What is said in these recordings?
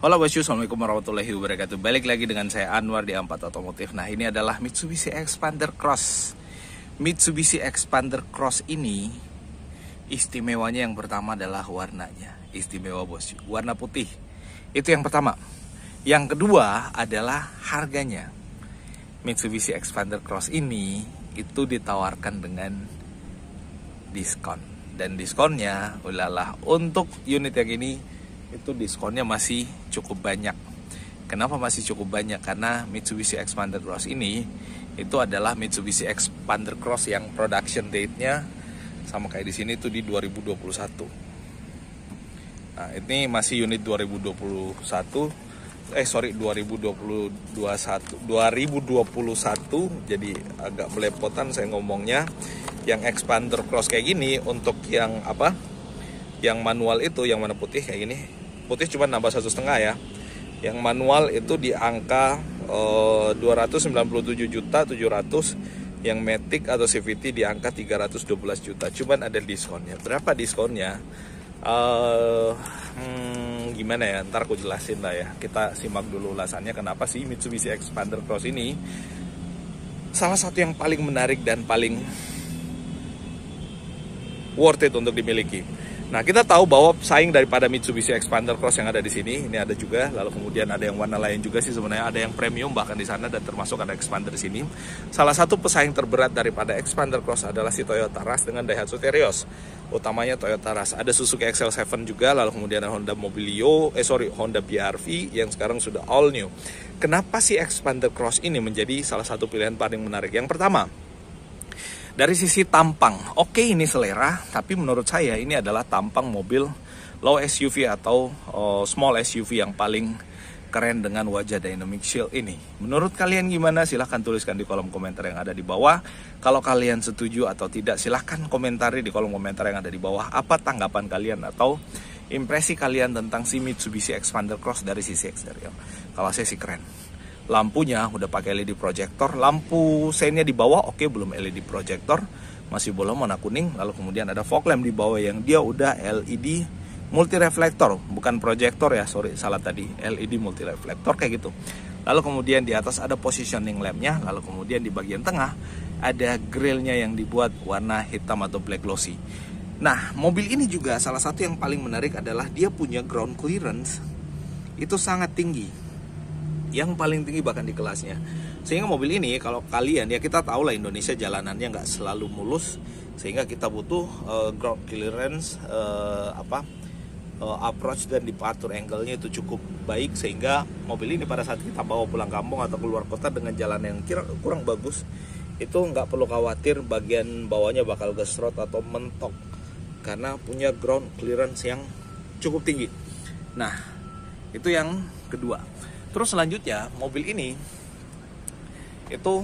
Halo bosku, assalamualaikum warahmatullahi wabarakatuh. Balik lagi dengan saya Anwar di A4 Otomotif. Nah, ini adalah Mitsubishi Xpander Cross. Mitsubishi Xpander Cross ini istimewanya yang pertama adalah warnanya. Istimewa bosku, warna putih. Itu yang pertama. Yang kedua adalah harganya. Mitsubishi Xpander Cross ini itu ditawarkan dengan diskon. Dan diskonnya, ulalah, untuk unit yang ini itu diskonnya masih cukup banyak. Kenapa masih cukup banyak? Karena Mitsubishi Xpander Cross ini itu adalah Mitsubishi Xpander Cross yang production date-nya sama kayak di sini itu di 2021. Nah, ini masih unit 2021. 2021. Jadi agak melepotan saya ngomongnya. Yang Xpander Cross kayak gini untuk yang apa? Yang manual itu yang warna putih kayak gini, putih cuma nambah 1,5 ya. Yang manual itu di angka 297.700.000, yang Matic atau CVT di angka 312 juta. Cuman ada diskonnya. Berapa diskonnya? Gimana ya? Ntar aku jelasin lah ya. Kita simak dulu ulasannya kenapa sih Mitsubishi Xpander Cross ini salah satu yang paling menarik dan paling worth it untuk dimiliki. Nah, kita tahu bahwa pesaing daripada Mitsubishi Xpander Cross yang ada di sini, ini ada juga, lalu kemudian ada yang warna lain juga sih sebenarnya, ada yang premium bahkan di sana, dan termasuk ada Xpander di sini. Salah satu pesaing terberat daripada Xpander Cross adalah si Toyota Rush dengan Daihatsu Terios. Utamanya Toyota Rush, ada Suzuki XL7 juga, lalu kemudian ada Honda Honda BR-V yang sekarang sudah all new. Kenapa si Xpander Cross ini menjadi salah satu pilihan paling menarik? Yang pertama, dari sisi tampang, oke, ini selera, tapi menurut saya ini adalah tampang mobil low SUV atau small SUV yang paling keren dengan wajah Dynamic Shield ini. Menurut kalian gimana? Silahkan tuliskan di kolom komentar yang ada di bawah. Kalau kalian setuju atau tidak, silahkan komentari di kolom komentar yang ada di bawah. Apa tanggapan kalian atau impresi kalian tentang si Mitsubishi Xpander Cross dari sisi eksterior? Kalau saya sih keren. Lampunya udah pakai LED projector, lampu seinnya di bawah oke, belum LED projector, masih belum warna kuning. Lalu kemudian ada fog lamp di bawah yang dia udah LED multi reflektor, bukan projector ya, sorry salah tadi, LED multi reflektor kayak gitu. Lalu kemudian di atas ada positioning lampnya, lalu kemudian di bagian tengah ada grillnya yang dibuat warna hitam atau black glossy. Nah, mobil ini juga salah satu yang paling menarik adalah dia punya ground clearance itu sangat tinggi, yang paling tinggi bahkan di kelasnya. Sehingga mobil ini, kalau kalian, ya kita tahu lah Indonesia jalanannya nggak selalu mulus, sehingga kita butuh ground clearance, approach dan departure angle-nya itu cukup baik, sehingga mobil ini pada saat kita bawa pulang kampung atau keluar kota dengan jalan yang kurang bagus, itu nggak perlu khawatir bagian bawahnya bakal gesrot atau mentok, karena punya ground clearance yang cukup tinggi. Nah, itu yang kedua. Terus selanjutnya, mobil ini itu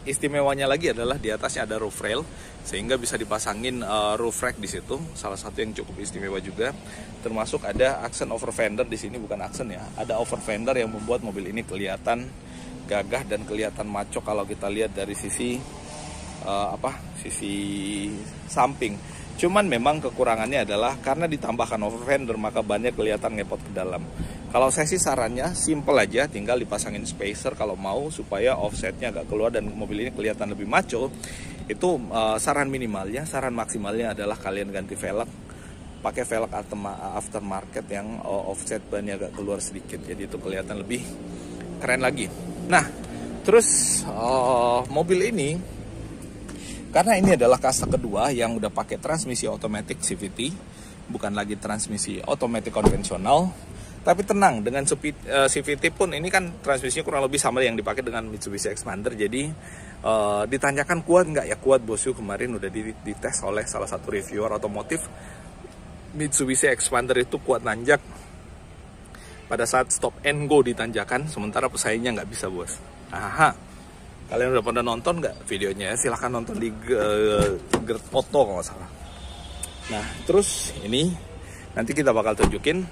istimewanya lagi adalah di atasnya ada roof rail, sehingga bisa dipasangin roof rack di situ. Salah satu yang cukup istimewa juga, termasuk ada accent over fender di sini, bukan accent ya, ada over fender yang membuat mobil ini kelihatan gagah dan kelihatan maco kalau kita lihat dari sisi sisi samping. Cuman memang kekurangannya adalah karena ditambahkan over fender, maka bannya kelihatan ngepot ke dalam. Kalau saya sih sarannya simple aja, tinggal dipasangin spacer kalau mau supaya offsetnya agak keluar dan mobil ini kelihatan lebih maco. Itu saran minimalnya. Saran maksimalnya adalah kalian ganti velg, pakai velg aftermarket yang offset bannya agak keluar sedikit, jadi itu kelihatan lebih keren lagi. Nah, terus mobil ini, karena ini adalah kasta kedua yang udah pakai transmisi otomatis CVT, bukan lagi transmisi otomatis konvensional. Tapi tenang, dengan CVT pun ini kan transmisinya kurang lebih sama yang dipakai dengan Mitsubishi Xpander. Jadi ditanyakan kuat nggak ya? Kuat bosku, kemarin udah dites oleh salah satu reviewer otomotif. Mitsubishi Xpander itu kuat nanjak pada saat stop and go ditanjakan, sementara pesaingnya nggak bisa bos. Aha. Kalian udah pada nonton nggak videonya? Silahkan nonton di Gerd Auto kalau nggak salah. Nah, terus ini nanti kita bakal tunjukin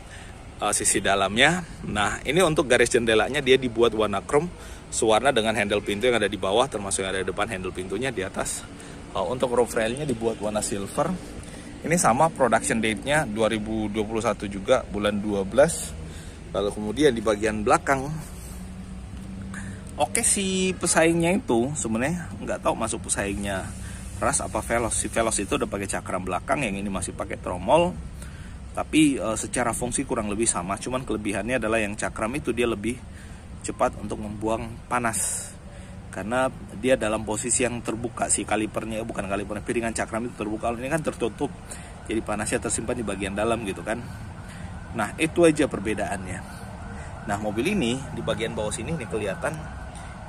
sisi dalamnya. Nah, ini untuk garis jendelanya dia dibuat warna chrome, sewarna dengan handle pintu yang ada di bawah, termasuk yang ada di depan handle pintunya di atas. Untuk roof railnya dibuat warna silver. Ini sama production date-nya 2021 juga, bulan 12. Lalu kemudian di bagian belakang, oke, si pesaingnya itu sebenarnya nggak tahu masuk pesaingnya Ras apa Veloz. Si Veloz itu udah pakai cakram belakang, yang ini masih pakai tromol. Tapi secara fungsi kurang lebih sama. Cuman kelebihannya adalah yang cakram itu dia lebih cepat untuk membuang panas, karena dia dalam posisi yang terbuka. Si kalipernya, bukan kalipernya, piringan cakram itu terbuka. Ini kan tertutup, jadi panasnya tersimpan di bagian dalam gitu kan. Nah, itu aja perbedaannya. Nah, mobil ini di bagian bawah sini nih kelihatan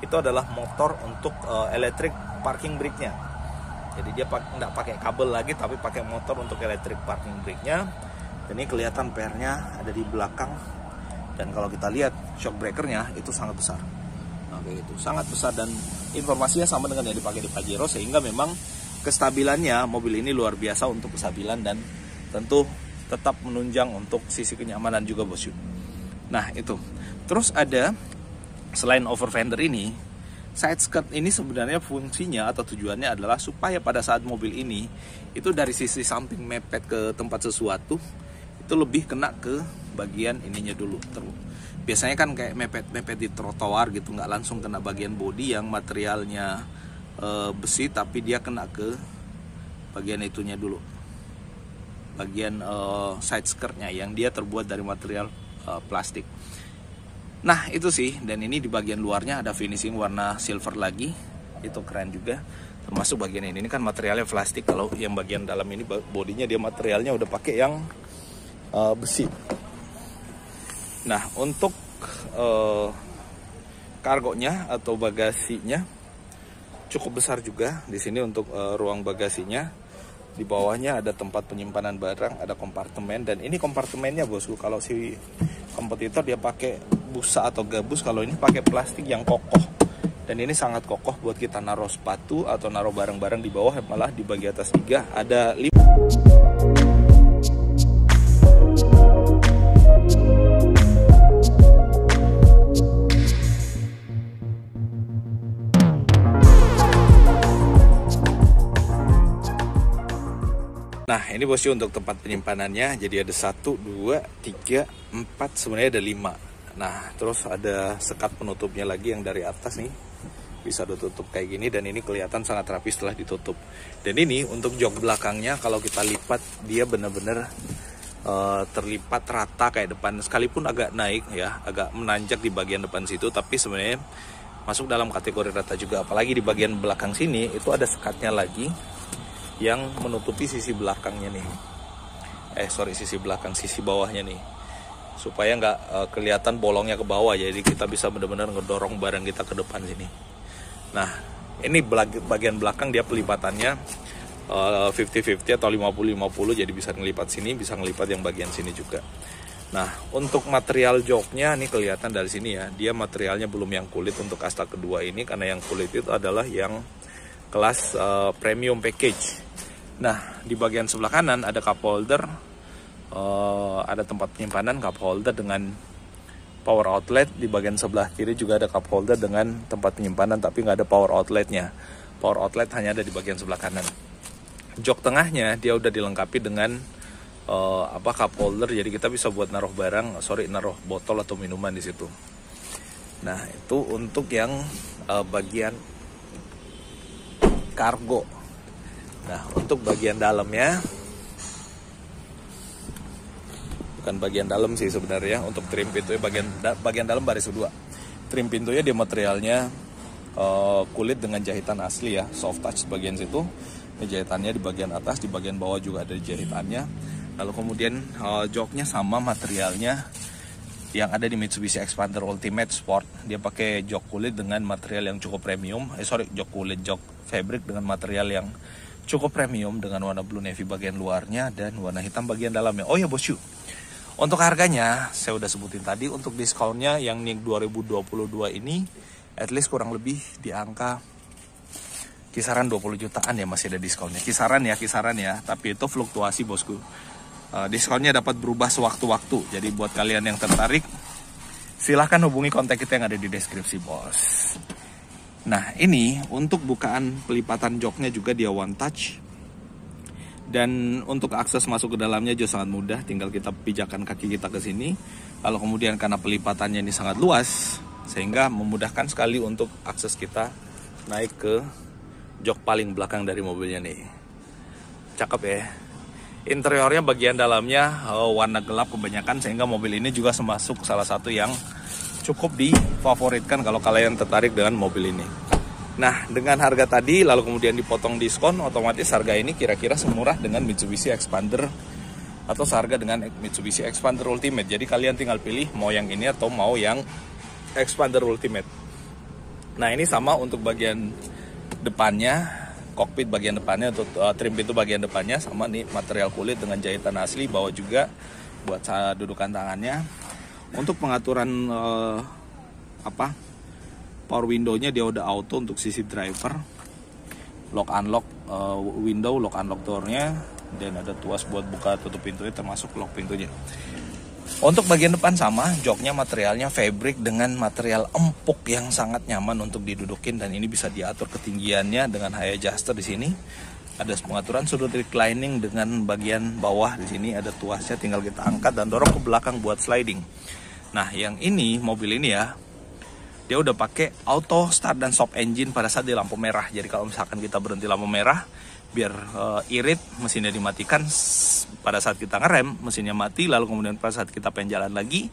itu adalah motor untuk electric parking brake-nya. Jadi dia nggak pakai kabel lagi, tapi pakai motor untuk electric parking brake-nya. Dan ini kelihatan PR-nya ada di belakang. Dan kalau kita lihat shock breaker-nya itu sangat besar. Nah, kayak gitu, sangat besar, dan informasinya sama dengan yang dipakai di Pajero, sehingga memang kestabilannya mobil ini luar biasa untuk kestabilan, dan tentu tetap menunjang untuk sisi kenyamanan juga, bosku. Nah, itu. Terus ada, selain over fender ini, side skirt ini sebenarnya fungsinya atau tujuannya adalah supaya pada saat mobil ini itu dari sisi samping mepet ke tempat sesuatu, itu lebih kena ke bagian ininya dulu. Biasanya kan kayak mepet-mepet di trotoar gitu, nggak langsung kena bagian bodi yang materialnya besi, tapi dia kena ke bagian itunya dulu, bagian side skirtnya yang dia terbuat dari material plastik. Nah, itu sih. Dan ini di bagian luarnya ada finishing warna silver lagi, itu keren juga. Termasuk bagian ini kan materialnya plastik. Kalau yang bagian dalam ini bodinya dia materialnya udah pakai yang besi. Nah, untuk kargonya atau bagasinya cukup besar juga di sini untuk ruang bagasinya. Di bawahnya ada tempat penyimpanan barang, ada kompartemen, dan ini kompartemennya, bosku. Kalau si kompetitor dia pakai busa atau gabus, kalau ini pakai plastik yang kokoh. Dan ini sangat kokoh buat kita naruh sepatu atau naruh barang-barang di bawah. Malah di bagian atas juga ada lip. Nah, ini bosku untuk tempat penyimpanannya. Jadi ada 1, 2, 3, 4, sebenarnya ada 5. Nah, terus ada sekat penutupnya lagi yang dari atas nih, bisa ditutup kayak gini, dan ini kelihatan sangat rapi setelah ditutup. Dan ini untuk jok belakangnya, kalau kita lipat dia benar-benar terlipat rata kayak depan, sekalipun agak naik ya, agak menanjak di bagian depan situ, tapi sebenarnya masuk dalam kategori rata juga. Apalagi di bagian belakang sini itu ada sekatnya lagi yang menutupi sisi belakangnya nih, sisi belakang, sisi bawahnya nih, supaya nggak kelihatan bolongnya ke bawah. Jadi kita bisa benar-benar ngedorong barang kita ke depan sini. Nah, ini bagian belakang dia pelipatannya 50-50 atau 50-50, jadi bisa ngelipat sini, bisa ngelipat yang bagian sini juga. Nah, untuk material joknya ini kelihatan dari sini ya, dia materialnya belum yang kulit untuk kasta kedua ini, karena yang kulit itu adalah yang kelas premium package. Nah, di bagian sebelah kanan ada cup holder, ada tempat penyimpanan cup holder dengan power outlet. Di bagian sebelah kiri juga ada cup holder dengan tempat penyimpanan, tapi nggak ada power outletnya. Power outlet hanya ada di bagian sebelah kanan. Jok tengahnya dia udah dilengkapi dengan cup holder, jadi kita bisa buat naruh naruh botol atau minuman di situ. Nah, itu untuk yang bagian kargo. Nah, untuk bagian dalamnya, bukan bagian dalam sih sebenarnya, untuk trim pintunya bagian dalam baris kedua. Trim pintunya dia materialnya kulit dengan jahitan asli ya, soft touch bagian situ. Ini jahitannya di bagian atas, di bagian bawah juga ada jahitannya. Lalu kemudian joknya sama materialnya yang ada di Mitsubishi Xpander Ultimate Sport. Dia pakai jok kulit dengan material yang cukup premium. Jok fabric dengan material yang cukup premium dengan warna blue navy bagian luarnya dan warna hitam bagian dalamnya. Oh ya bosku, untuk harganya saya udah sebutin tadi. Untuk diskonnya yang NIK 2022 ini at least kurang lebih di angka kisaran 20 jutaan ya, masih ada diskonnya. Kisaran ya, tapi itu fluktuasi bosku. Diskonnya dapat berubah sewaktu-waktu. Jadi buat kalian yang tertarik, silahkan hubungi kontak kita yang ada di deskripsi, bos. Nah, ini untuk bukaan pelipatan joknya juga dia one touch. Dan untuk akses masuk ke dalamnya juga sangat mudah, tinggal kita pijakan kaki kita ke sini. Lalu kemudian karena pelipatannya ini sangat luas, sehingga memudahkan sekali untuk akses kita naik ke jok paling belakang dari mobilnya nih. Cakep ya. Interiornya bagian dalamnya warna gelap kebanyakan, sehingga mobil ini juga termasuk salah satu yang cukup difavoritkan kalau kalian tertarik dengan mobil ini. Nah, dengan harga tadi lalu kemudian dipotong diskon, otomatis harga ini kira-kira semurah dengan Mitsubishi Expander atau seharga dengan Mitsubishi Expander Ultimate. Jadi kalian tinggal pilih mau yang ini atau mau yang Expander Ultimate. Nah, ini sama untuk bagian depannya, kokpit bagian depannya, untuk trim pintu bagian depannya sama nih, material kulit dengan jahitan asli, bawa juga buat dudukan tangannya. Untuk pengaturan power window-nya dia udah auto untuk sisi driver, lock unlock window, lock unlock door-nya, dan ada tuas buat buka tutup pintunya termasuk lock pintunya. Untuk bagian depan sama, joknya materialnya fabric dengan material empuk yang sangat nyaman untuk didudukin, dan ini bisa diatur ketinggiannya dengan high adjuster di sini. Ada pengaturan sudut reclining dengan bagian bawah di sini ada tuasnya, tinggal kita angkat dan dorong ke belakang buat sliding. Nah, yang ini mobil ini ya, dia udah pakai auto start dan stop engine pada saat di lampu merah. Jadi kalau misalkan kita berhenti lampu merah, biar irit mesinnya dimatikan. Pada saat kita ngerem, mesinnya mati. Lalu kemudian pada saat kita pengen jalan lagi,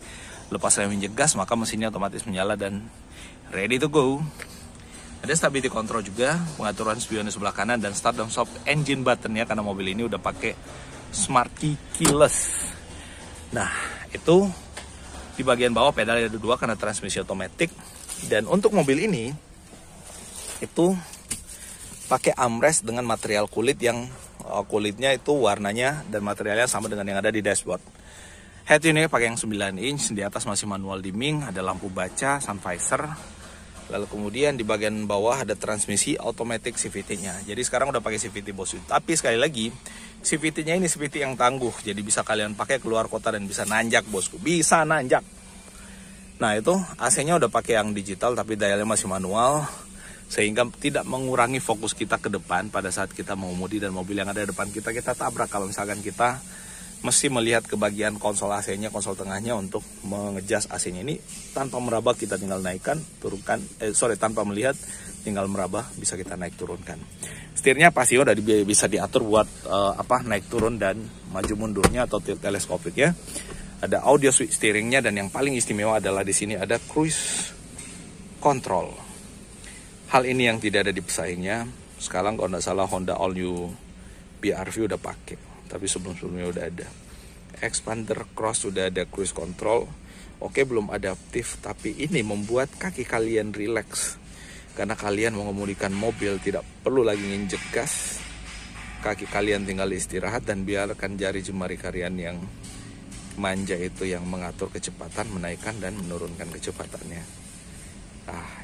lepas rem injek gas, maka mesinnya otomatis menyala dan ready to go. Ada stability control juga, pengaturan spion di sebelah kanan, dan start dan stop engine buttonnya karena mobil ini udah pakai smart key keyless. Nah, itu di bagian bawah pedalnya ada 2 karena transmisi otomatis. Dan untuk mobil ini itu pakai armrest dengan material kulit yang kulitnya itu warnanya dan materialnya sama dengan yang ada di dashboard. Head unitnya pakai yang 9 inch, di atas masih manual dimming, ada lampu baca, sun visor. Lalu kemudian di bagian bawah ada transmisi automatic CVT-nya. Jadi sekarang udah pakai CVT bosku. Tapi sekali lagi, CVT-nya ini CVT yang tangguh. Jadi bisa kalian pakai keluar kota dan bisa nanjak bosku. Bisa nanjak. Nah, itu AC-nya udah pakai yang digital tapi dialnya masih manual, sehingga tidak mengurangi fokus kita ke depan pada saat kita mengemudi dan mobil yang ada di depan kita tabrak. Kalau misalkan kita mesti melihat ke bagian konsol AC-nya, konsol tengahnya untuk mengejas AC-nya, ini tanpa meraba kita tinggal naikkan, turunkan, tanpa melihat tinggal meraba bisa kita naik turunkan. Setirnya pasti udah bisa diatur buat naik turun dan maju mundurnya atau teleskopiknya. Ada audio switch steeringnya, dan yang paling istimewa adalah di sini ada cruise control. Hal ini yang tidak ada di pesaingnya. Sekarang kalau nggak salah Honda All New BR-V udah pakai, tapi sebelum-sebelumnya udah ada. Expander Cross sudah ada cruise control. Oke, belum adaptif, tapi ini membuat kaki kalian relax. Karena kalian mengemudikan mobil tidak perlu lagi nginjek gas. Kaki kalian tinggal istirahat dan biarkan jari jemari kalian yang manja itu yang mengatur kecepatan, menaikkan dan menurunkan kecepatannya.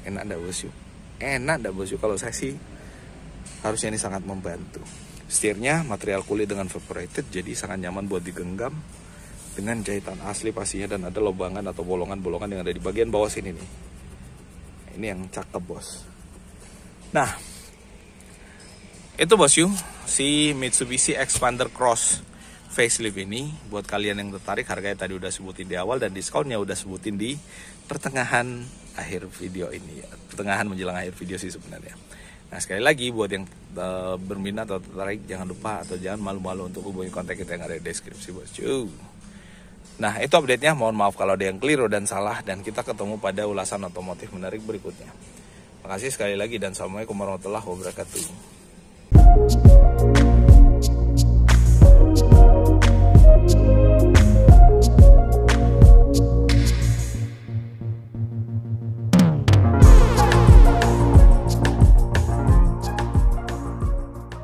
Enak enggak bosku? Enak enggak bosku? Kalau saya sih harusnya ini sangat membantu. Setirnya material kulit dengan vaporated, jadi sangat nyaman buat digenggam, dengan jahitan asli pastinya, dan ada lubangan atau bolongan-bolongan yang ada di bagian bawah sini nih. Ini yang cakep bos. Nah, itu bosku, si Mitsubishi Expander Cross facelift ini. Buat kalian yang tertarik, harganya tadi udah sebutin di awal dan diskonnya udah sebutin di pertengahan akhir video ini, pertengahan menjelang akhir video sih sebenarnya. Nah, sekali lagi buat yang berminat atau tertarik, jangan lupa atau jangan malu-malu untuk hubungi kontak kita yang ada di deskripsi bosku. Nah, itu update-nya. Mohon maaf kalau ada yang keliru dan salah, dan kita ketemu pada ulasan otomotif menarik berikutnya. Makasih sekali lagi dan assalamualaikum warahmatullahi wabarakatuh.